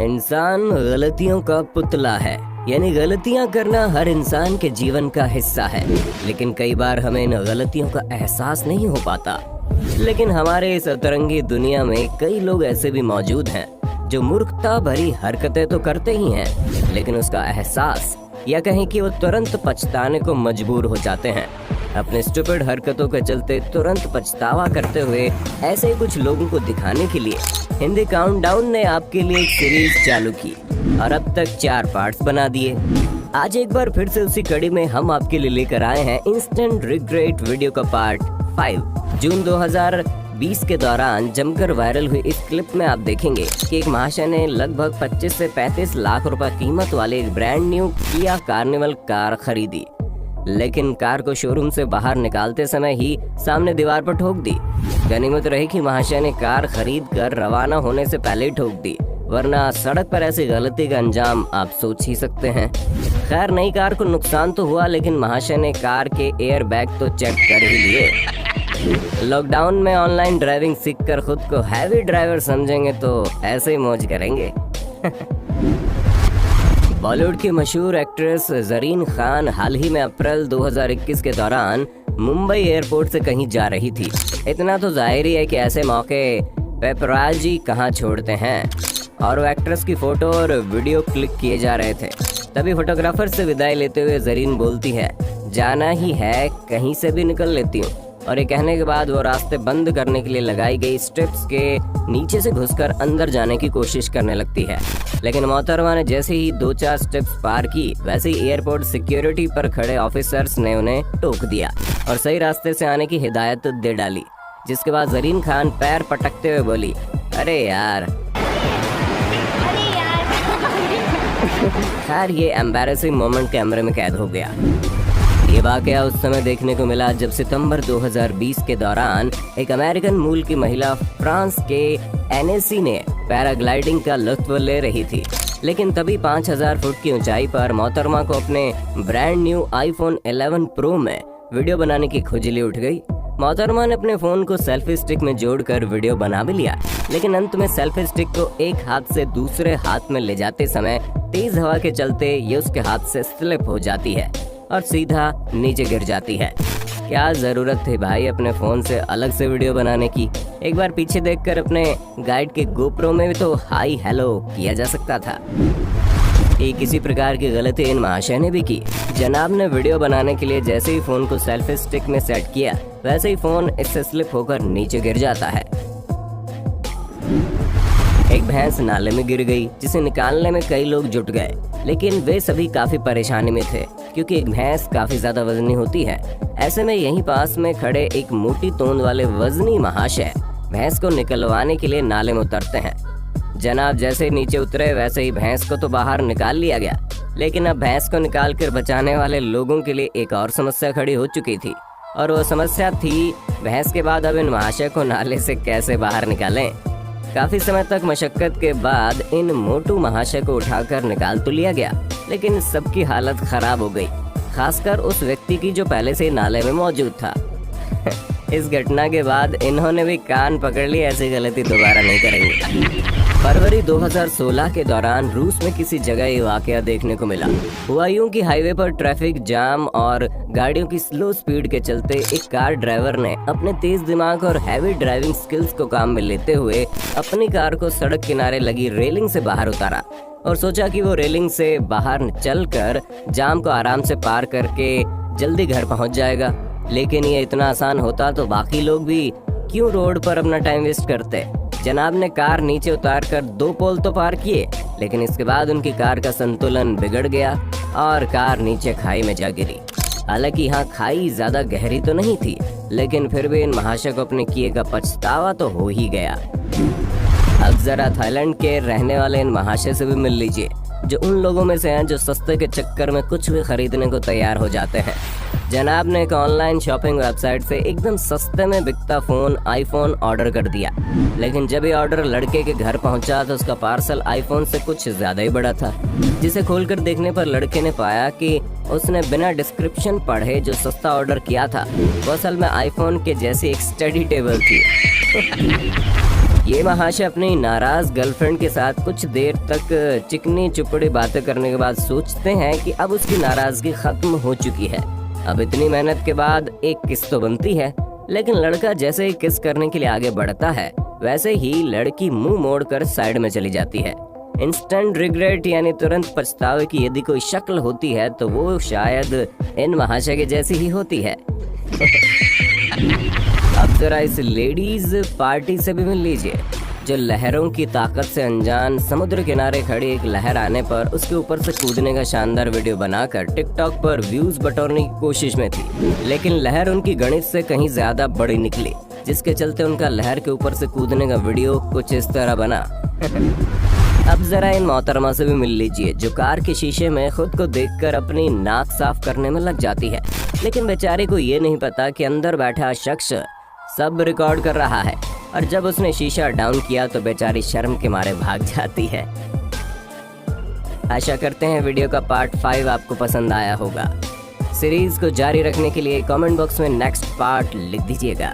इंसान गलतियों का पुतला है, यानी गलतियां करना हर इंसान के जीवन का हिस्सा है। लेकिन कई बार हमें इन गलतियों का एहसास नहीं हो पाता। लेकिन हमारे इस अतरंगी दुनिया में कई लोग ऐसे भी मौजूद हैं जो मूर्खता भरी हरकतें तो करते ही हैं, लेकिन उसका एहसास या कहें कि वो तुरंत पछताने को मजबूर हो जाते हैं। अपने स्टूपिड हरकतों के चलते तुरंत पछतावा करते हुए ऐसे ही कुछ लोगों को दिखाने के लिए हिंदी काउंटडाउन ने आपके लिए एक सीरीज चालू की और अब तक 4 पार्ट्स बना दिए। आज एक बार फिर से उसी कड़ी में हम आपके लिए लेकर आए हैं इंस्टेंट रिग्रेट वीडियो का पार्ट 5। जून 2020 के दौरान जमकर वायरल हुई इस क्लिप में आप देखेंगे कि एक महाशय ने लगभग 25 से 35 लाख रुपए कीमत वाले एक brand new Kia Carnival car खरीदी, लेकिन कार को शोरूम से बाहर निकालते समय ही सामने दीवार पर ठोक दी। गनीमत रही कि महाशय ने कार खरीद कर रवाना होने से पहले ही ठोक दी, वरना सड़क पर ऐसी गलती का अंजाम आप सोच ही सकते हैं। खैर, नई कार को नुकसान तो हुआ, लेकिन महाशय ने कार के एयर बैग तो चेक कर ही लिए। लॉकडाउन में ऑनलाइन ड्राइविंग सीखकर खुद को हैवी ड्राइवर समझेंगे तो ऐसे ही मौज करेंगे। बॉलीवुड की मशहूर एक्ट्रेस ज़रीन खान हाल ही में अप्रैल 2021 के दौरान मुंबई एयरपोर्ट से कहीं जा रही थी। इतना तो जाहिर ही है कि ऐसे मौके पेपराजी कहाँ छोड़ते हैं, और वो एक्ट्रेस की फोटो और वीडियो क्लिक किए जा रहे थे। तभी फोटोग्राफर से विदाई लेते हुए ज़रीन बोलती है, जाना ही है कहीं से भी निकल लेती हूँ। और ये कहने के बाद वो रास्ते बंद करने के लिए लगाई गई स्टेप्स के नीचे से घुसकर अंदर जाने की कोशिश करने लगती है। लेकिन मोहतरमा ने जैसे ही 2-4 स्टेप्स पार की, वैसे ही एयरपोर्ट सिक्योरिटी पर खड़े ऑफिसर्स ने उन्हें टोक दिया और सही रास्ते से आने की हिदायत दे डाली। जिसके बाद ज़रीन खान पैर पटकते हुए बोली, अरे यार। खैर, ये एम्बैरेसिंग मोमेंट कैमरे में कैद हो गया। ये वाकया उस समय देखने को मिला जब सितंबर 2020 के दौरान एक अमेरिकन मूल की महिला फ्रांस के एनएसी ने पैराग्लाइडिंग का लुत्फ ले रही थी। लेकिन तभी 5000 फुट की ऊंचाई पर मोहतरमा को अपने ब्रांड न्यू आईफोन 11 प्रो में वीडियो बनाने की खुजली उठ गई। मोहतरमा ने अपने फोन को सेल्फी स्टिक में जोड़कर वीडियो बना भी लिया, लेकिन अंत में सेल्फी स्टिक को एक हाथ से दूसरे हाथ में ले जाते समय तेज हवा के चलते ये उसके हाथ से स्लिप हो जाती है और सीधा नीचे गिर जाती है। क्या जरूरत थी भाई अपने फोन से अलग से वीडियो बनाने की? एक बार पीछे देखकर अपने गाइड के गोप्रो में भी तो हाई हेलो किया जा सकता था। ये किसी प्रकार की गलती इन महाशय ने भी की। जनाब ने वीडियो बनाने के लिए जैसे ही फोन को सेल्फी स्टिक में सेट किया, वैसे ही फोन इससे स्लिप होकर नीचे गिर जाता है। एक भैंस नाले में गिर गई, जिसे निकालने में कई लोग जुट गए, लेकिन वे सभी काफी परेशानी में थे क्योंकि एक भैंस काफी ज्यादा वजनी होती है। ऐसे में यहीं पास में खड़े एक मोटी तोंद वाले वजनी महाशय भैंस को निकलवाने के लिए नाले में उतरते हैं। जनाब जैसे ही नीचे उतरे, वैसे ही भैंस को तो बाहर निकाल लिया गया, लेकिन अब भैंस को निकाल कर बचाने वाले लोगों के लिए एक और समस्या खड़ी हो चुकी थी, और वो समस्या थी भैंस के बाद अब इन महाशय को नाले से कैसे बाहर निकालें। काफी समय तक मशक्कत के बाद इन मोटू महाशय को उठाकर निकाल तो लिया गया, लेकिन सबकी हालत खराब हो गई, खासकर उस व्यक्ति की जो पहले से नाले में मौजूद था। इस घटना के बाद इन्होंने भी कान पकड़ ली, ऐसी गलती दोबारा नहीं करेंगे। फरवरी 2016 के दौरान रूस में किसी जगह ये वाकया देखने को मिला। हुआ यूं कि हाईवे पर ट्रैफिक जाम और गाड़ियों की स्लो स्पीड के चलते एक कार ड्राइवर ने अपने तेज दिमाग और हैवी ड्राइविंग स्किल्स को काम में लेते हुए अपनी कार को सड़क किनारे लगी रेलिंग से बाहर उतारा और सोचा कि वो रेलिंग से बाहर चलकर जाम को आराम से पार करके जल्दी घर पहुंच जाएगा। लेकिन ये इतना आसान होता तो बाकी लोग भी क्यों रोड पर अपना टाइम वेस्ट करते। जनाब ने कार नीचे उतारकर 2 पोल तो पार किए, लेकिन इसके बाद उनकी कार का संतुलन बिगड़ गया और कार नीचे खाई में जा गिरी। हालांकि यहाँ खाई ज्यादा गहरी तो नहीं थी, लेकिन फिर भी इन महाशय को अपने किए का पछतावा तो हो ही गया। अब जरा थाईलैंड के रहने वाले इन महाशय से भी मिल लीजिए, जो उन लोगों में से हैं जो सस्ते के चक्कर में कुछ भी खरीदने को तैयार हो जाते हैं। जनाब ने एक ऑनलाइन शॉपिंग वेबसाइट से एकदम सस्ते में बिकता फोन आईफोन ऑर्डर कर दिया, लेकिन जब ये ऑर्डर लड़के के घर पहुंचा तो उसका पार्सल आईफोन से कुछ ज्यादा ही बड़ा था, जिसे खोलकर देखने पर लड़के ने पाया कि उसने बिना डिस्क्रिप्शन पढ़े जो सस्ता ऑर्डर किया था वो असल में आईफोन के जैसी एक स्टडी टेबल थी। ये महाशय अपनी नाराज गर्लफ्रेंड के साथ कुछ देर तक चिकनी चुपड़ी बातें करने के बाद सोचते हैं कि अब उसकी नाराजगी खत्म हो चुकी है। अब इतनी मेहनत के बाद एक किस तो बनती है, लेकिन लड़का जैसे ही किस करने के लिए आगे बढ़ता है वैसे ही लड़की मुंह मोड़कर साइड में चली जाती है। इंस्टेंट रिग्रेट यानी तुरंत पछतावे की यदि कोई शक्ल होती है तो वो शायद इन महाशय के जैसी ही होती है। अब जरा इस लेडीज पार्टी से भी मिल लीजिए, जो लहरों की ताकत से अनजान समुद्र किनारे खड़ी एक लहर आने पर उसके ऊपर से कूदने का शानदार वीडियो बनाकर टिकटॉक पर व्यूज बटोरने की कोशिश में थी। लेकिन लहर उनकी गणित से कहीं ज्यादा बड़ी निकली, जिसके चलते उनका लहर के ऊपर से कूदने का वीडियो कुछ इस तरह बना। अब जरा इन मोहतरमा से भी मिल लीजिए, जो कार के शीशे में खुद को देखकर अपनी नाक साफ करने में लग जाती है, लेकिन बेचारे को ये नहीं पता कि अंदर बैठा शख्स सब रिकॉर्ड कर रहा है, और जब उसने शीशा डाउन किया तो बेचारी शर्म के मारे भाग जाती है। आशा करते हैं वीडियो का पार्ट 5 आपको पसंद आया होगा। सीरीज को जारी रखने के लिए कमेंट बॉक्स में नेक्स्ट पार्ट लिख दीजिएगा।